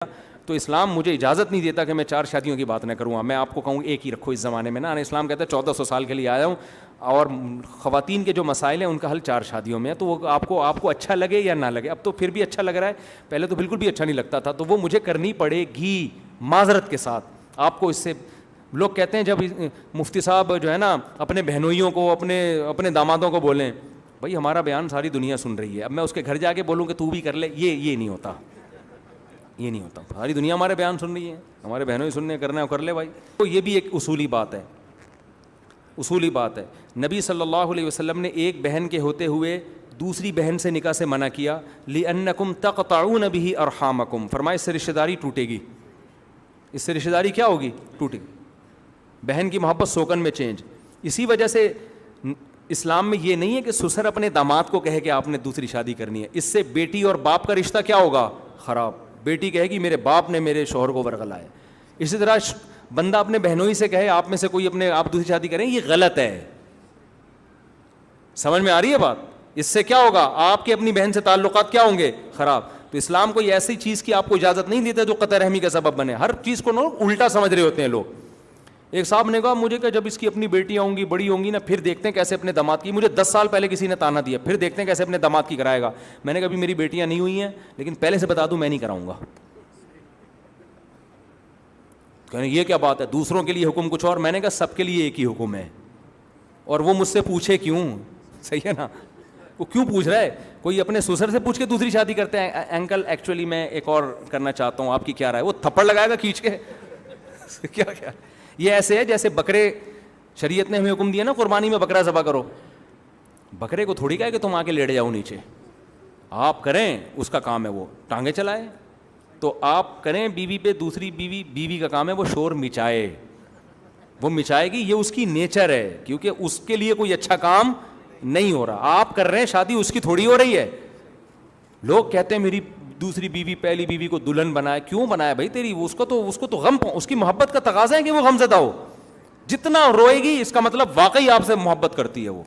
تو اسلام مجھے اجازت نہیں دیتا کہ میں 4 شادیوں کی بات نہ کروں. میں آپ کو کہوں ایک ہی رکھو اس زمانے میں نا. اسلام کہتا ہے 1400 سال کے لیے آیا ہوں اور خواتین کے جو مسائل ہیں ان کا حل 4 شادیوں میں ہے. تو وہ آپ کو اچھا لگے یا نہ لگے, اب تو پھر بھی اچھا لگ رہا ہے, پہلے تو بالکل بھی اچھا نہیں لگتا تھا, تو وہ مجھے کرنی پڑے گی معذرت کے ساتھ. آپ کو اس سے لوگ کہتے ہیں جب مفتی صاحب جو ہے نا اپنے بہنوئیوں کو اپنے دامادوں کو بولیں بھائی ہمارا بیان ساری دنیا سن رہی ہے, اب میں اس کے گھر جا کے بولوں کہ تو بھی کر لے, یہ نہیں ہوتا, یہ نہیں ہوتا. ساری دنیا ہمارے بیان سن رہی ہے, ہمارے بہنوں ہی سننے کرنا ہے کر لے بھائی. تو یہ بھی ایک اصولی بات ہے, اصولی بات ہے. نبی صلی اللہ علیہ وسلم نے ایک بہن کے ہوتے ہوئے دوسری بہن سے نکاح سے منع کیا. لِأَنَّكُمْ تَقْطَعُونَ بِهِ أَرْحَامَكُمْ, فرمایا اس سے رشتہ داری ٹوٹے گی, اس سے رشتہ داری کیا ہوگی, ٹوٹے گی. بہن کی محبت سوکن میں چینج. اسی وجہ سے اسلام میں یہ نہیں ہے کہ سسر اپنے داماد کو کہے کہ آپ نے دوسری شادی کرنی ہے, اس سے بیٹی اور باپ کا رشتہ کیا ہوگا, خراب. بیٹی کہے گی میرے باپ نے میرے شوہر کو ورغلایا. اسی طرح بندہ اپنے بہنوئی سے کہے آپ میں سے کوئی آپ دوسری شادی کریں, یہ غلط ہے. سمجھ میں آ رہی ہے بات؟ اس سے کیا ہوگا, آپ کے اپنی بہن سے تعلقات کیا ہوں گے, خراب. تو اسلام کوئی ایسی چیز کی آپ کو اجازت نہیں دیتا جو قطع رحمی کا سبب بنے. ہر چیز کو الٹا سمجھ رہے ہوتے ہیں لوگ. ایک صاحب نے کہا مجھے کہ جب اس کی اپنی بیٹیاں ہوں گی بڑی ہوں گی نا پھر دیکھتے ہیں کیسے اپنے داماد کی, مجھے 10 سال پہلے کسی نے تانا دیا, پھر دیکھتے ہیں کیسے اپنے داماد کی کرائے گا. میں نے کہا ابھی میری بیٹیاں نہیں ہوئی ہیں لیکن پہلے سے بتا دوں میں نہیں کراؤں گا. کہنے یہ کیا بات ہے, دوسروں کے لیے حکم کچھ اور. میں نے کہا سب کے لیے ایک ہی حکم ہے, اور وہ مجھ سے پوچھے کیوں. صحیح ہے نا, وہ کیوں پوچھ رہا ہے. کوئی اپنے سسر سے پوچھ کے دوسری شادی کرتے ہیں, انکل ایکچولی میں ایک اور کرنا چاہتا ہوں, آپ کی کیا رائے. وہ تھپڑ لگائے گا کھینچ کے. کیا یہ ایسے ہے جیسے بکرے, شریعت نے ہمیں حکم دیا نا قربانی میں بکرا ذبح کرو. بکرے کو تھوڑی کہا کہ تم آ کے لیٹ جاؤ نیچے, آپ کریں, اس کا کام ہے وہ ٹانگیں چلائے. تو آپ کریں بیوی پہ, دوسری بیوی کا کام ہے وہ شور مچائے, وہ مچائے گی, یہ اس کی نیچر ہے, کیونکہ اس کے لیے کوئی اچھا کام نہیں ہو رہا. آپ کر رہے ہیں شادی, اس کی تھوڑی ہو رہی ہے. لوگ کہتے ہیں میری دوسری بیوی پہلی بیوی کو دلہن بنائے. کیوں بنایا بھائی تیری, اس کو تو غم, اس کی محبت کا تقاضا ہے کہ وہ غم زدہ ہو. جتنا روئے گی اس کا مطلب واقعی آپ سے محبت کرتی ہے وہ.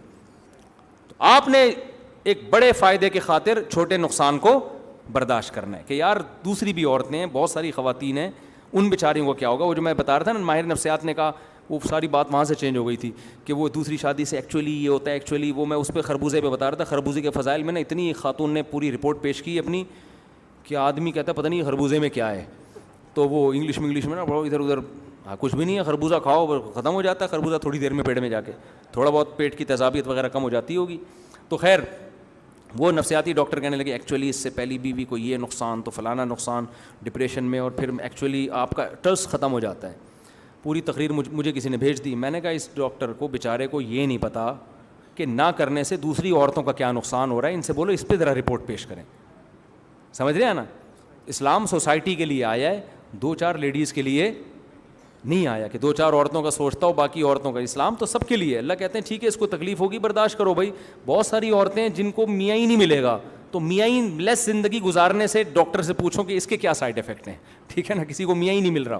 تو آپ نے ایک بڑے فائدے کی خاطر چھوٹے نقصان کو برداشت کرنا ہے کہ یار دوسری بھی عورتیں ہیں, بہت ساری خواتین ہیں, ان بیچاریوں کو کیا ہوگا. وہ جو میں بتا رہا تھا نا, ماہر نفسیات نے کہا, وہ ساری بات وہاں سے چینج ہو گئی تھی کہ وہ دوسری شادی سے ایکچولی یہ ہوتا ہے. ایکچولی وہ میں اس پہ خربوزے پہ بتا رہا تھا, خربوزے کے فضائل میں نا اتنی خاتون نے پوری رپورٹ پیش کی اپنی کہ آدمی کہتا ہے پتہ نہیں خربوزے میں کیا ہے. تو وہ انگلش میں نا ادھر ادھر, کچھ بھی نہیں ہے, خربوزہ کھاؤ ختم ہو جاتا ہے خربوزہ تھوڑی دیر میں پیٹ میں جا کے, تھوڑا بہت پیٹ کی تیزابیت وغیرہ کم ہو جاتی ہوگی. تو خیر وہ نفسیاتی ڈاکٹر کہنے لگے ایکچولی اس سے پہلی بیوی کو یہ نقصان, تو فلانا نقصان, ڈپریشن میں, اور پھر ایکچولی آپ کا ٹرس ختم ہو جاتا ہے. پوری تقریر مجھے کسی نے بھیج دی. میں نے کہا اس ڈاکٹر کو بیچارے کو یہ نہیں پتا کہ نہ کرنے سے دوسری عورتوں کا کیا نقصان ہو رہا ہے. ان سے بولو اس پہ ذرا رپورٹ پیش کریں. سمجھ رہے ہیں نا, اسلام سوسائٹی کے لیے آیا ہے, 2-4 لیڈیز کے لیے نہیں آیا کہ 2-4 عورتوں کا سوچتا ہو باقی عورتوں کا. اسلام تو سب کے لیے. اللہ کہتے ہیں ٹھیک ہے اس کو تکلیف ہوگی برداشت کرو بھائی. بہت ساری عورتیں جن کو میاں ہی نہیں ملے گا, تو میاں ہی لیس زندگی گزارنے سے ڈاکٹر سے پوچھو کہ اس کے کیا سائڈ افیکٹ ہیں. ٹھیک ہے نا, کسی کو میاں ہی نہیں مل رہا.